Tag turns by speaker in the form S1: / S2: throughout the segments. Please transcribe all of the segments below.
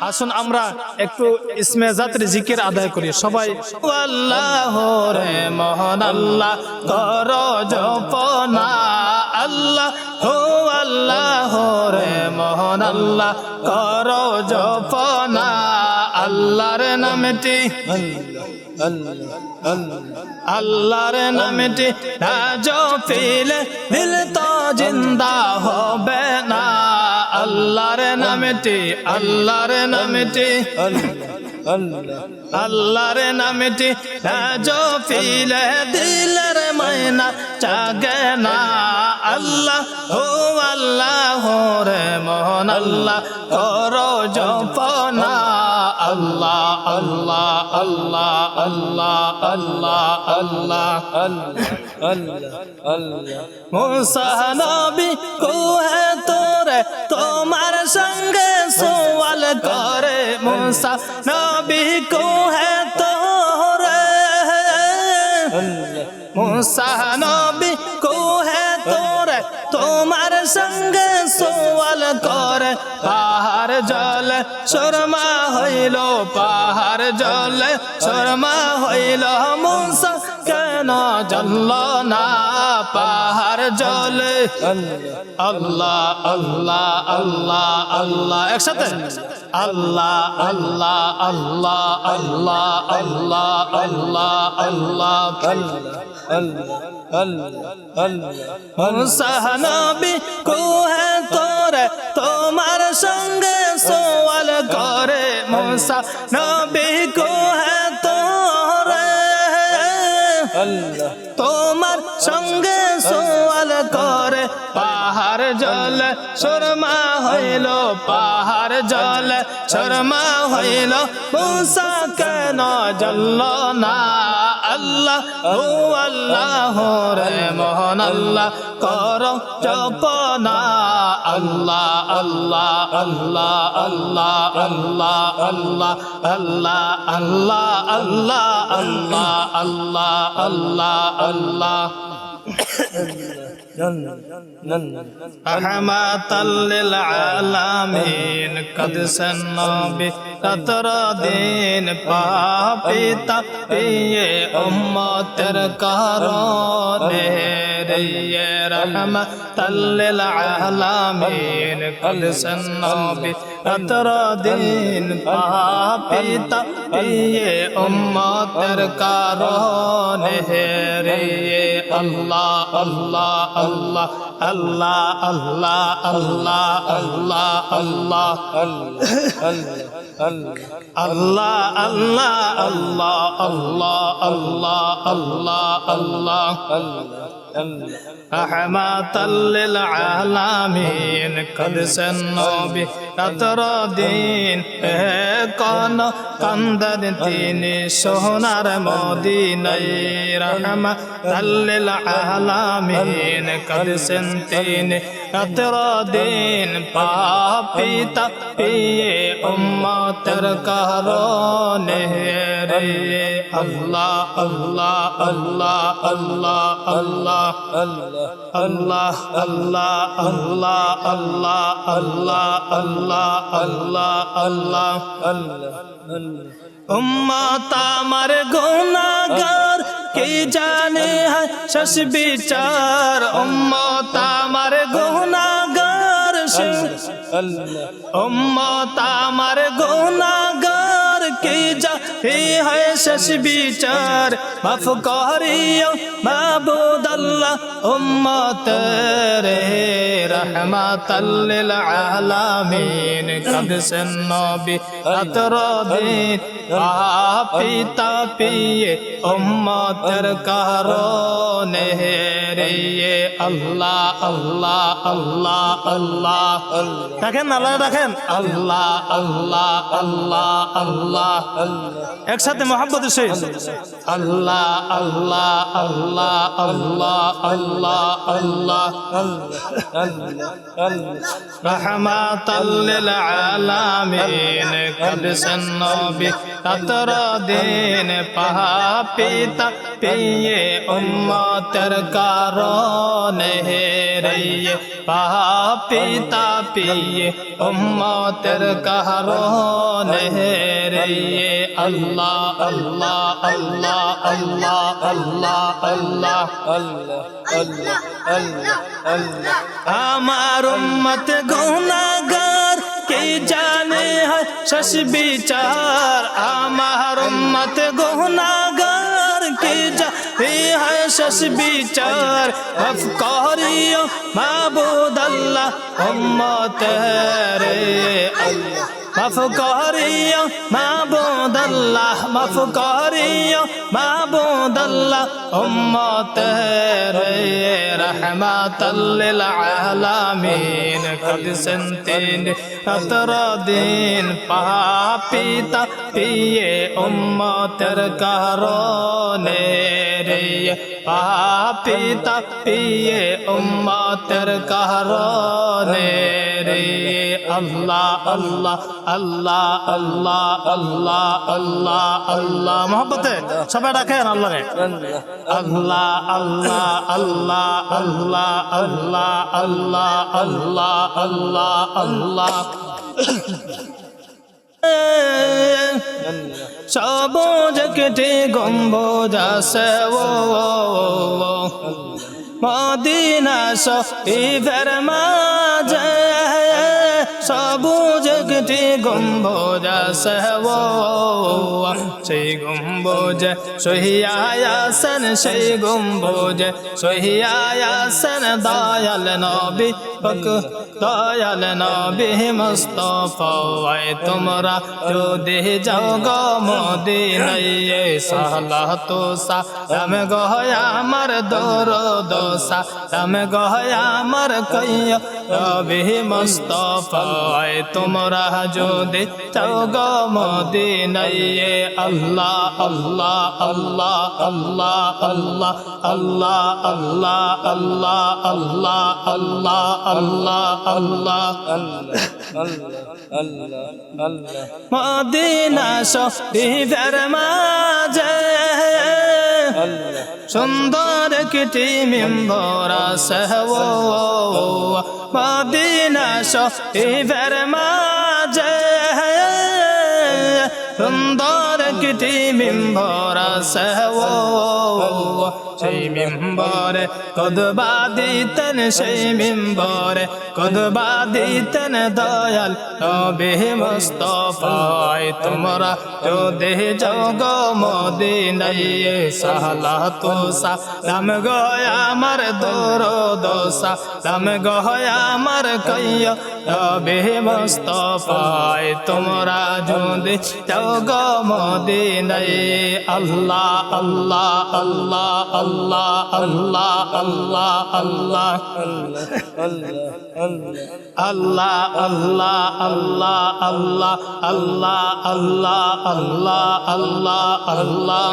S1: আসুন আমরা একটু ইসমে জাতের জিকির আদায় করি সবাই। আল্লাহ রে মহান আল্লাহ কর জপনা, আল্লাহ হো আল্লাহ রে মহান আল্লাহ কর জপনা। আল্লাহর নামটি আল্লাহর নামটি না জপিলে দিল তো জিন্দা হবে না। আল্লাহর নামটি আল্লাহর নামটি আল্লাহর নামটি না জপিলে দিলের ময়না জাগে না। আল্লাহ ও আল্লাহ রে মহান আল্লাহ করো জপনা। আল্লাহ আল্লাহ আল্লাহ আল্লাহ আল্লাহ আল্লাহ আল্লাহ। মুসা নবী কুহে তোরে তোমার সঙ্গে সওয়াল করে, মুসা নবী কুহে তোরে, মুসা নবী কুহে তোরে তোমার সঙ্গে সওয়াল করে। পাহাড় জল শর্মা হইল, পাহাড় জল শর্মা হইল, মুসা কেন জ্বলল না পাহাড় জলে। আল্লাহ আল্লাহ আল্লাহ আল্লাহ একসাথে আল্লাহ আল্লাহ আল্লাহ আল্লাহ আল্লাহ আল্লাহ আল্লাহ। মুসা নবী কুহে তোরে তোমার সঙ্গে সওয়াল করে, মুসা নবী কুহে তোরে তোমার সঙ্গে সওয়াল করে। পাহাড় জল শর্মা হইল, পাহাড় জল শর্মা হইল, মুসা কেন জ্বলল না। আল্লাহ ও আল্লাহ রে মহান আল্লাহ করো জপনা। আল্লাহ আল্লাহ আল্লাহ আল্লাহ আল্লাহ আল্লাহ আল্লাহ আল্লাহ আল্লাহ আল্লাহ আল্লাহ আল্লাহ। রহমাতাল লিল আলামিন কদ সন্নবি কতর দিন পাপিতা পিয়ে উম্মতের কারণে রে। রহমাতাল লিল আলামিন কদ সন্নবি কতর দিন পাপিতা পিয়ে উম্মতের কারণে রে। আল্লাহ আল্লাহ আল্লাহ আল্লাহ আল্লাহ আল্লাহ আল্লাহ আল্লাহ আল্লাহ আল্লাহ আল্লাহ আল্লাহ আল্লাহ আল্লাহ রহমাতাল লিল আলামিন কদ সন্নবি কতর দিন কোন কান্দার তিনি সোনার মদিনায়। রহমাতাল লিল আলামিন কদ সন তিনি কতর দিন পাপিতা পিয়ে উম্মতের কারণে রে। আল্লাহ আল্লাহ আল্লাহ আল্লাহ আল্লাহ আল্লাহ আল্লাহ আল্লাহ আল্লাহ আল্লাহ আল্লাহ আল্লাহ আল্লাহ আল্লাহ। উম্মত আমার গুনাহগার কে জানে है শেষ বিচার। উম্মত আমার গুনাহগার উম্মত আমার গুনাহগার কে জানে है শেষ বিচার। মাফ করিও মাবুদ আল্লাহ উম্মত রে। রহমাতাল লিল আলামিন কদ সন্নবি কতর দিন পাপিতা পিয়ে উম্মতের কারণে রে। আল্লাহ আল্লাহ আল্লাহ আল্লাহ দেখেন আল্লাহ দেখেন আল্লাহ আল্লাহ আল্লাহ আল্লাহ আল্লাহ একসাথে মোহাম্মতের সহিত আল্লাহ আল্লাহ আল্লাহ আল্লাহ আল্লাহ আল্লাহ রহমাতাল লিল আলামিন কদসন নবী ততর দিন পাপিতা পিয়ে উম্মতের কারণে রে পাপিতা পিয়ে উম্মতের কারণে রে আল্লাহ আল্লাহ আল্লাহ আল্লাহ আল্লাহ আল্লাহ আল্লাহ আল্লাহ আল্লাহ আমার উম্মত গুনাহগার কে জানে है शश विचार আমার উম্মত গুনাহগার কে জানে है शश विचार माफ करियो माबूद अल्लाह उम्मत रे अल्लाह माफ करियो माबूद अल्लाह माफ करियो माबूद अल्लाह उम्मत रे रहमतल लिल आलामीन कद संतीन अतरा दिन पापिता पिए उम्मतर कारोने रे पापिता पिए उम्मतर कारोने रे अल्लाह अल्लाह अल्लाह अल्लाह अल्लाह अल्लाह अल्लाह मोहब्बत है सब रखे अल्लाह रे अल्लाह अल्लाह अल्लाह अल्लाह अल्लाह अल्लाह अल्लाह अल्लाह अल्लाह सबोज केटे गम्बोज আছে ও মদিনা শরীফের মাঝে সবুজ কেটে গম্বুজ আছে ও সেই গম্বুজ সহিয়ায়াসন সেই গম্বুজ সহিয়ায়াসন দয়াল নবী পাক দয়াল নবী মুস্তাফা তোমরা যদি যাও গো মদিনায় সালাত সালাম গো আমার দরদ সালাম গো আমার কইয়া নবী মুস্তাফা তোমরা যদি যাও গো মদিনায় আল্লাহ আল্লাহ আল্লাহ আল্লাহ আল্লাহ আল্লাহ আল্লাহ আল্লাহ আল্লাহ আল্লাহ আল্লাহ আল্লাহ মদিনা শরীফের মাঝে সুন্দর একটি মিম্বর আছে ও মদিনা শরীফের মাঝে সুন্দর একটি মিম্বর আছে ও সেই মিম্বরে কদবা দিতেন সেই মিম্বরে কদবা দিতেন দয়াল নবী মুস্তাফা তোমরা যদি যাও গো মদিনায় সালাত সালাম গো আমার দরদ সালাম গো আমার কইয়া নবী মুস্তাফা তোমরা যদি যাও গো মদিনায় আল্লাহ আল্লাহ আল্লাহ আল্লাহ আল্লাহ আল্লাহ আল্লাহ আল্লাহ আল্লাহ আল্লাহ আল্লাহ আল্লাহ আল্লাহ আল্লাহ আল্লাহ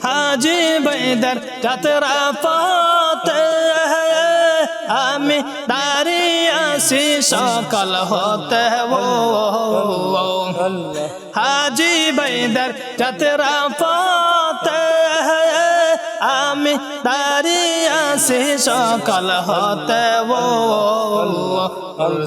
S1: হাজি বাইদার যাত্রা পথে আমি দাঁড়িয়ে আছি সকাল হতে ও হাজি বাইদার যাত্রা পথে আমি দাঁড়িয়ে আছি সকাল হতে ও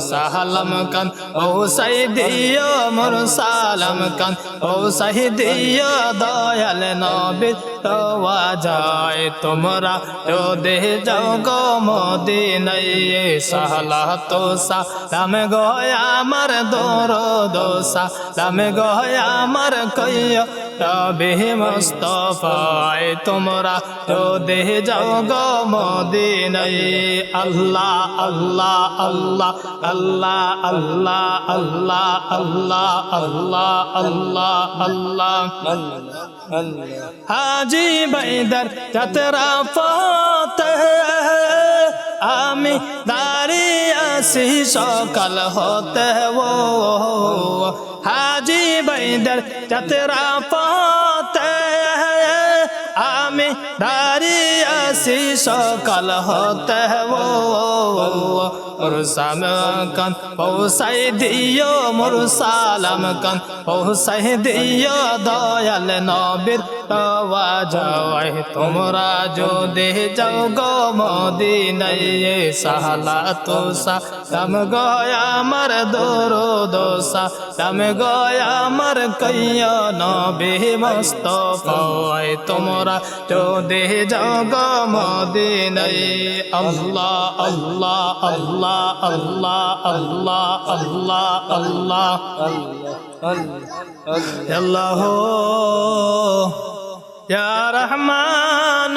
S1: সালাম কান ও সাইদিও মোর সালাম কান ও সাইদিও দয়াল নবী পাওয়া যায় তোমরা যদি যাও গো মদিনায় সালাত সালাম গো আমার দরদ সালাম গো আমার কইয়া নবী মুস্তাফা তোমরা যদি যাও গো মদিনায় আল্লাহ আল্লাহ আল্লাহ আল্লাহ আল্লাহ আল্লাহ আল্লাহ আল্লাহ আল্লাহ আল্লাহ হাজি বাইদার যাত্রা পথে আমি দাঁড়িয়ে আছি সকাল হতে ও হাজি বাইদের যাত্রা পথে আমি দাঁড়িয়ে আছি সকাল হতে মোর সামকান পৌঁছাই দিও মোর সালাম কান পৌঁছাই দিও দয়াল নবীর আওয়াজে তোমরা যদি যাও গো মদিনায় সালাতু সালাম গো আমার দরুদ সালাম গো আমার কইয়া নবী মুস্তাফা তোমরা যদি যাও গো মদিনায় আল্লাহ আল্লাহ আল্লাহ আল্লাহ আল্লাহ আল্লাহ আল্লাহ আল্লাহ ইয়া রহমান